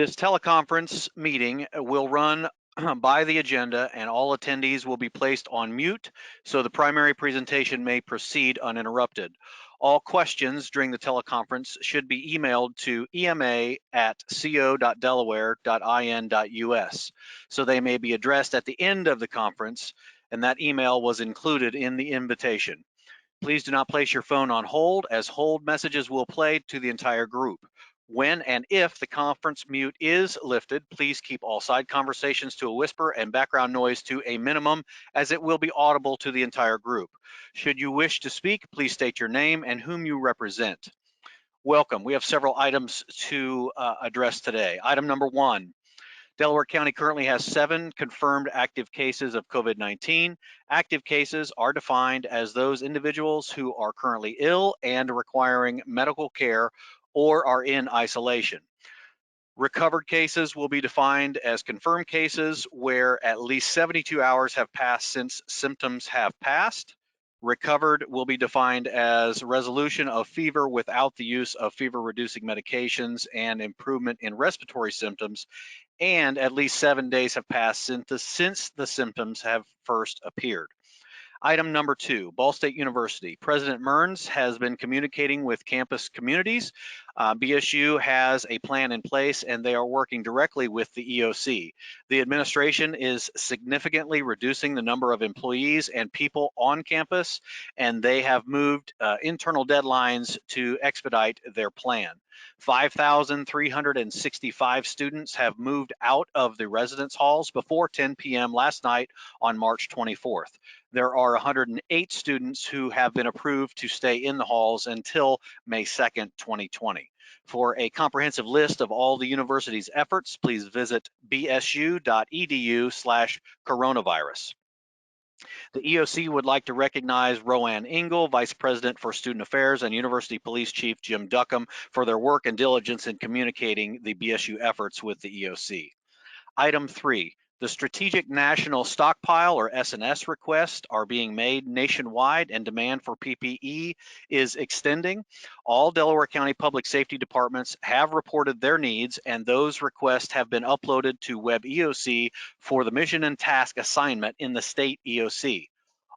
This teleconference meeting will run by the agenda and all attendees will be placed on mute so the primary presentation may proceed uninterrupted. All questions during the teleconference should be emailed to ema@co.delaware.in.us so they may be addressed at the end of the conference, and that email was included in the invitation. Please do not place your phone on hold, as hold messages will play to the entire group. When and if the conference mute is lifted, please keep all side conversations to a whisper and background noise to a minimum, as it will be audible to the entire group. Should you wish to speak, please state your name and whom you represent. Welcome. We have several items to address today. Item number 1. Delaware County currently has 7 confirmed active cases of COVID-19. Active cases are defined as those individuals who are currently ill and requiring medical care or are in isolation. Recovered cases will be defined as confirmed cases where at least 72 hours have passed since symptoms have passed. Recovered will be defined as resolution of fever without the use of fever-reducing medications and improvement in respiratory symptoms, and at least 7 days have passed since the symptoms have first appeared. Item number 2, Ball State University. President Mearns has been communicating with campus communities. BSU has a plan in place and they are working directly with the EOC. The administration is significantly reducing the number of employees and people on campus, and they have moved internal deadlines to expedite their plan. 5,365 students have moved out of the residence halls before 10 p.m. last night on March 24th. There are 108 students who have been approved to stay in the halls until May 2nd, 2020. For a comprehensive list of all the university's efforts, please visit bsu.edu/coronavirus. The EOC would like to recognize Roanne Engel, Vice President for Student Affairs, and University Police Chief Jim Duckham for their work and diligence in communicating the BSU efforts with the EOC. Item 3, the Strategic National Stockpile, or SNS, requests are being made nationwide, and demand for PPE is extending. All Delaware County Public Safety Departments have reported their needs, and those requests have been uploaded to Web EOC for the mission and task assignment in the state EOC.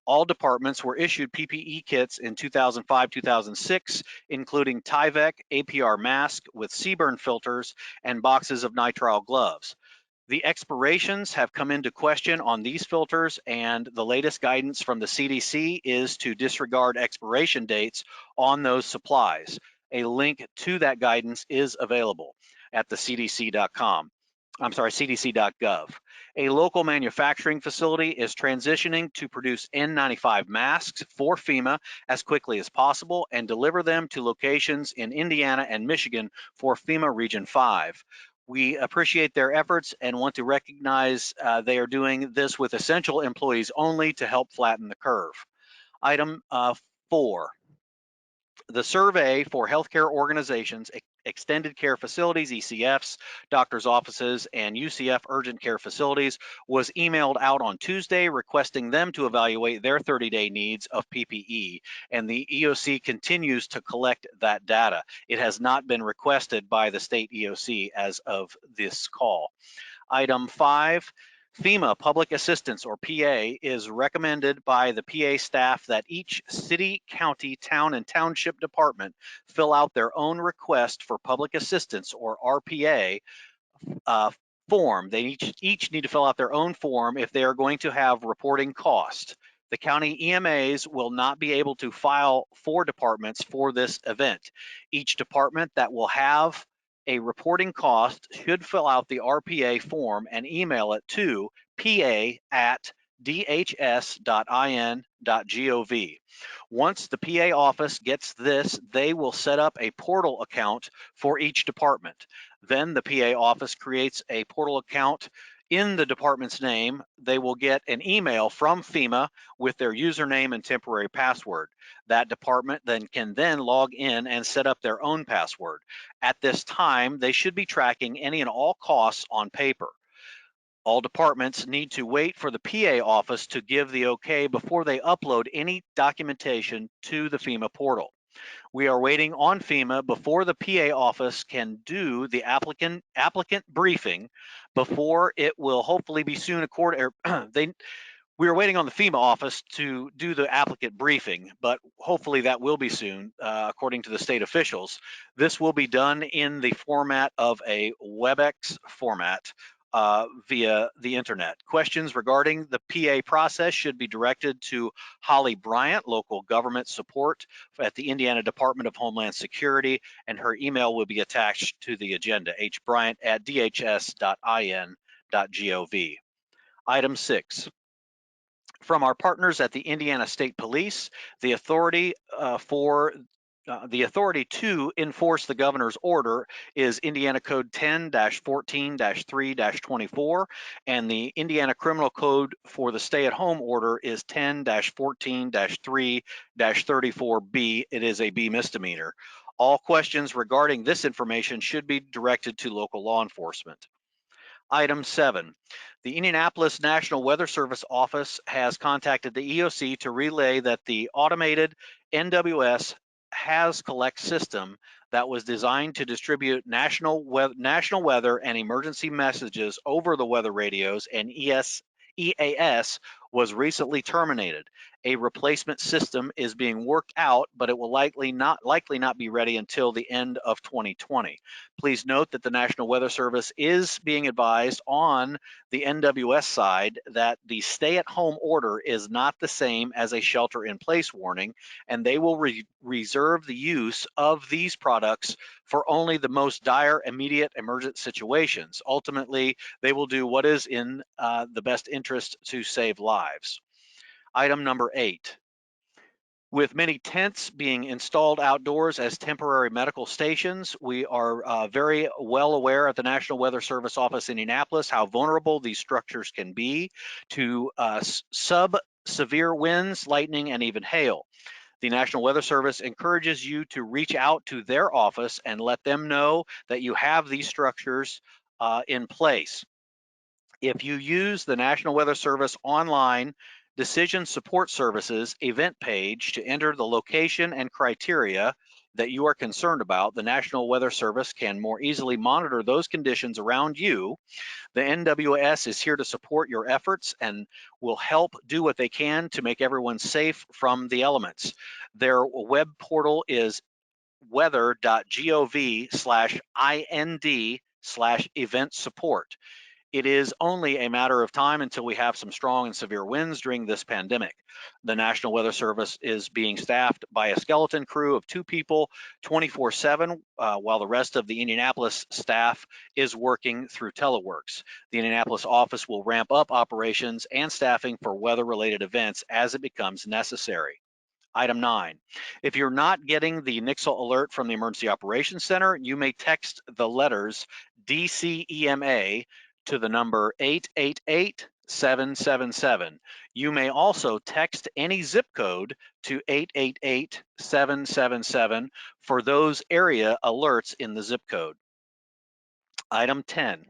All departments were issued PPE kits in 2005-2006, including Tyvek APR mask with CBRN filters and boxes of nitrile gloves. The expirations have come into question on these filters, and the latest guidance from the CDC is to disregard expiration dates on those supplies. A link to that guidance is available at the cdc.com. CDC.gov. A local manufacturing facility is transitioning to produce N95 masks for FEMA as quickly as possible and deliver them to locations in Indiana and Michigan for FEMA Region 5. We appreciate their efforts and want to recognize they are doing this with essential employees only to help flatten the curve. Item 4, the survey for healthcare organizations, extended care facilities, ECFs, doctors' offices, and UCF urgent care facilities was emailed out on Tuesday, requesting them to evaluate their 30-day needs of PPE, and the EOC continues to collect that data. It has not been requested by the state EOC as of this call. Item 5, FEMA Public Assistance, or PA, is recommended by the PA staff that each city, county, town, and township department fill out their own request for public assistance, or RPA, form. They each need to fill out their own form if they are going to have reporting cost. The county EMAs will not be able to file for departments for this event. Each department that will have a reporting cost should fill out the RPA form and email it to pa@dhs.in.gov. Once the PA office gets this, they will set up a portal account for each department. Then the PA office creates a portal account in the department's name. They will get an email from FEMA with their username and temporary password. That department can log in and set up their own password. At this time, they should be tracking any and all costs on paper. All departments need to wait for the PA office to give the okay before they upload any documentation to the FEMA portal. We are waiting on FEMA before the PA office can do the applicant briefing before it will hopefully be soon we are waiting on the FEMA office to do the applicant briefing, but hopefully that will be soon, according to the state officials. This will be done in the format of a WebEx format via the internet. Questions regarding the PA process should be directed to Holly Bryant, local government support at the Indiana Department of Homeland Security, and her email will be attached to the agenda, hbryant@dhs.in.gov. Item 6. From our partners at the Indiana State Police, the authority to enforce the governor's order is Indiana Code 10-14-3-24, and the Indiana Criminal Code for the stay-at-home order is 10-14-3-34B. It is a B misdemeanor. All questions regarding this information should be directed to local law enforcement. Item 7, the Indianapolis National Weather Service office has contacted the EOC to relay that the automated NWS HAS collect system that was designed to distribute national weather and emergency messages over the weather radios and EAS was recently terminated. A replacement system is being worked out, but it will likely not be ready until the end of 2020. Please note that the National Weather Service is being advised on the NWS side that the stay-at-home order is not the same as a shelter-in-place warning, and they will reserve the use of these products for only the most dire, immediate, emergent situations. Ultimately, they will do what is in the best interest to save lives. Item number 8. With many tents being installed outdoors as temporary medical stations, we are very well aware at the National Weather Service office in Indianapolis how vulnerable these structures can be to sub-severe winds, lightning, and even hail. The National Weather Service encourages you to reach out to their office and let them know that you have these structures in place. If you use the National Weather Service online Decision Support Services event page to enter the location and criteria that you are concerned about, the National Weather Service can more easily monitor those conditions around you. The NWS is here to support your efforts and will help do what they can to make everyone safe from the elements. Their web portal is weather.gov/ind/event support. It is only a matter of time until we have some strong and severe winds during this pandemic. The National Weather Service is being staffed by a skeleton crew of 2 people 24/7, while the rest of the Indianapolis staff is working through teleworks. The Indianapolis office will ramp up operations and staffing for weather-related events as it becomes necessary. Item 9, if you're not getting the NIXL alert from the Emergency Operations Center, you may text the letters DCEMA to the number 888-777. You may also text any zip code to 888-777 for those area alerts in the zip code. Item 10.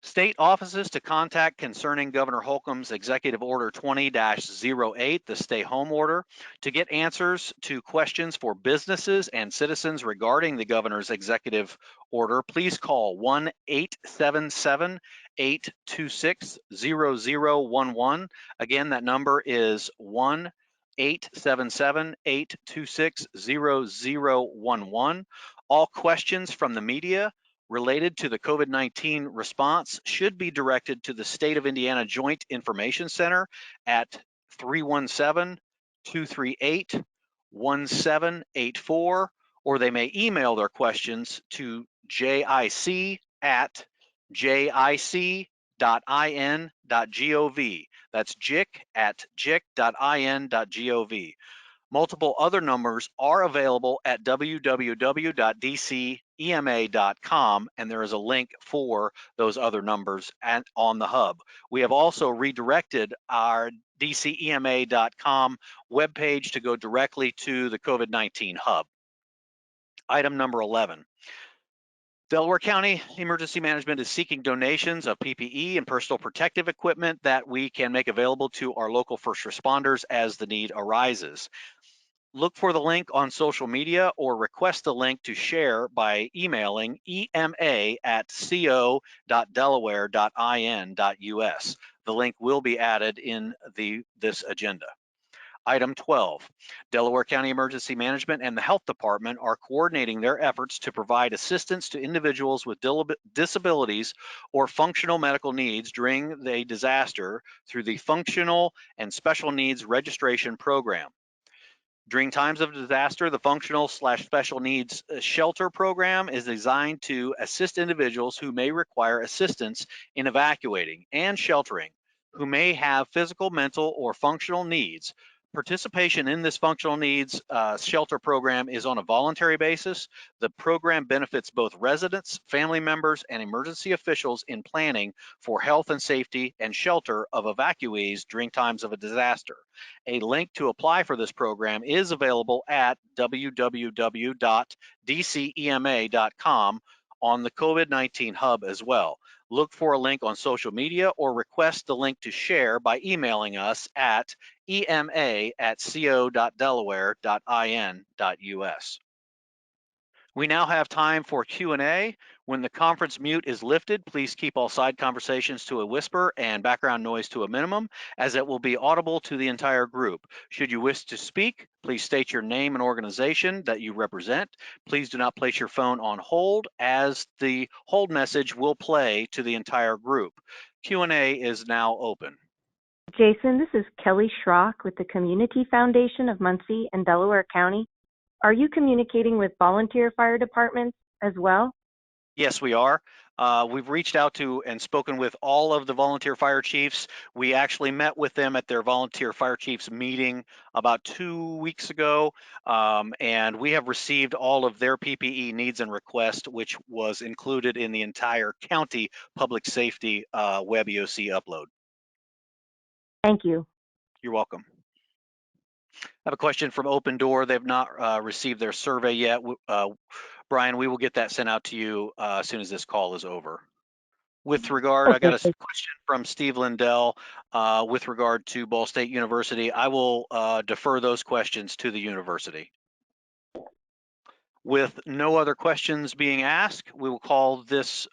State offices to contact concerning Governor Holcomb's Executive Order 20-08, the stay home order, to get answers to questions for businesses and citizens regarding the governor's executive order. Please call 1-877-826-0011. Again, that number is 1-877-826-0011. All questions from the media related to the COVID-19 response should be directed to the State of Indiana Joint Information Center at 317-238-1784, or they may email their questions to jic@jic.in.gov. That's jic@jic.in.gov. Multiple other numbers are available at www.dcema.com, and there is a link for those other numbers on the hub. We have also redirected our dcema.com webpage to go directly to the COVID-19 hub. Item number 11. Delaware County Emergency Management is seeking donations of PPE and personal protective equipment that we can make available to our local first responders as the need arises. Look for the link on social media or request the link to share by emailing ema@co.delaware.in.us. The link will be added in this agenda. Item 12, Delaware County Emergency Management and the Health Department are coordinating their efforts to provide assistance to individuals with disabilities or functional medical needs during a disaster through the Functional and Special Needs Registration Program. During times of disaster, the Functional/Special Needs Shelter Program is designed to assist individuals who may require assistance in evacuating and sheltering, who may have physical, mental, or functional needs. Participation in this functional needs shelter program is on a voluntary basis. The program benefits both residents, family members, and emergency officials in planning for health and safety and shelter of evacuees during times of a disaster. A link to apply for this program is available at www.dcema.com on the COVID-19 Hub as well. Look for a link on social media or request the link to share by emailing us at ema@co.delaware.in.us. We now have time for Q&A. When the conference mute is lifted, please keep all side conversations to a whisper and background noise to a minimum, as it will be audible to the entire group. Should you wish to speak, please state your name and organization that you represent. Please do not place your phone on hold, as the hold message will play to the entire group. Q&A is now open. Jason, this is Kelly Schrock with the Community Foundation of Muncie and Delaware County. Are you communicating with volunteer fire departments as well? Yes, we are. We've reached out to and spoken with all of the volunteer fire chiefs. We actually met with them at their volunteer fire chiefs meeting about 2 weeks ago, and we have received all of their PPE needs and requests, which was included in the entire county public safety web EOC upload. Thank you. You're welcome. I have a question from Open Door. They've not received their survey yet. Brian, we will get that sent out to you as soon as this call is over. With regard, I got a question from Steve Lindell with regard to Ball State University. I will defer those questions to the university. With no other questions being asked, we will call this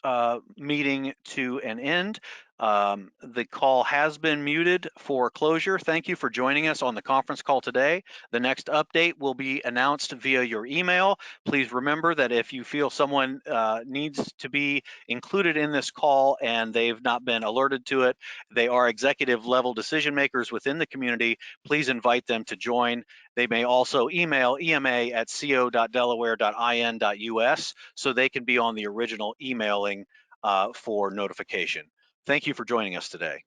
meeting to an end. The call has been muted for closure. Thank you for joining us on the conference call today. The next update will be announced via your email. Please remember that if you feel someone needs to be included in this call and they've not been alerted to it, they are executive level decision makers within the community. Please invite them to join. They may also email ema@co.delaware.in.us so they can be on the original emailing for notification. Thank you for joining us today.